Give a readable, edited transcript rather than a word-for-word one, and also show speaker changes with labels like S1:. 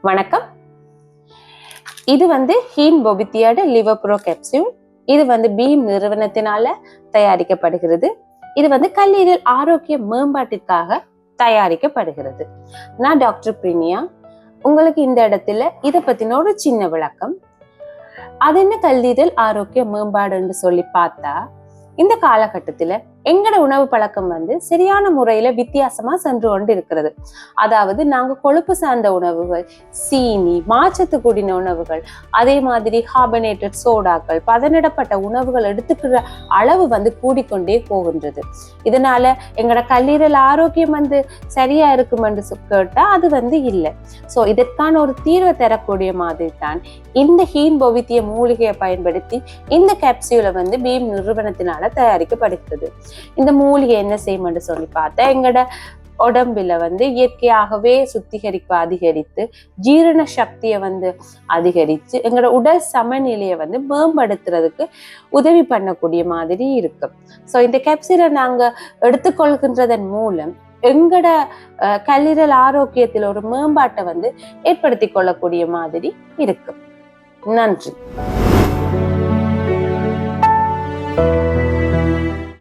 S1: வணக்கம். இது ஹீன் பொபித்தியோட liver bro capsule. இது பீம் நிறுவனத்தினால தயாரிக்கப்படுகிறது. இது கல்லீரல் ஆரோக்கிய மேம்பாட்டிற்காக தயாரிக்கப்படுகிறது. நான் டாக்டர் பிரினியா. உங்களுக்கு இந்த இடத்துல இதை பத்தின ஒரு சின்ன விளக்கம். அது என்ன கல்லீரல் ஆரோக்கிய மேம்பாடுன்னு சொல்லி பார்த்தா, இந்த காலகட்டத்துல எங்கட உணவு பழக்கம் சரியான முறையில வித்தியாசமா சென்று கொண்டு இருக்கிறது. அதாவது நாங்க கொழுப்பு சார்ந்த உணவுகள், சீனி, மாச்சத்து கூடின உணவுகள், அதே மாதிரி கார்பனேட்டட் சோடாக்கள், பதனிடப்பட்ட உணவுகள் எடுத்துக்கிற அளவு கூடிக்கொண்டே போகின்றது. இதனால எங்கட கல்லீரல் ஆரோக்கியம் சரியா இருக்கும் என்று கேட்டா அது இல்லை. சோ இதற்கான ஒரு தீர்வை தரக்கூடிய மாதிரி தான் இந்த ஹீன் பொவித்திய மூலிகையை பயன்படுத்தி இந்த கேப்சியூலை பீம் நிறுவனத்தினால தயாரிக்கப்படுகிறது. இந்த மூலிகை என்ன செய்யும் சொல்லி பார்த்தா, எங்கட உடம்புல இயற்கையாகவே சுத்திகரிப்பு அதிகரித்து, ஜீரண சக்தியை அதிகரித்து, எங்களோட உடல் சமநிலையை மேம்படுத்துறதுக்கு உதவி பண்ணக்கூடிய மாதிரி இருக்கு. ஸோ இந்த கேப்சூலை நாங்க எடுத்துக்கொள்கின்றதன் மூலம் எங்கட கல்லீரல் ஆரோக்கியத்தில் ஒரு மேம்பாட்டை ஏற்படுத்தி கொள்ளக்கூடிய மாதிரி இருக்கு. நன்றி.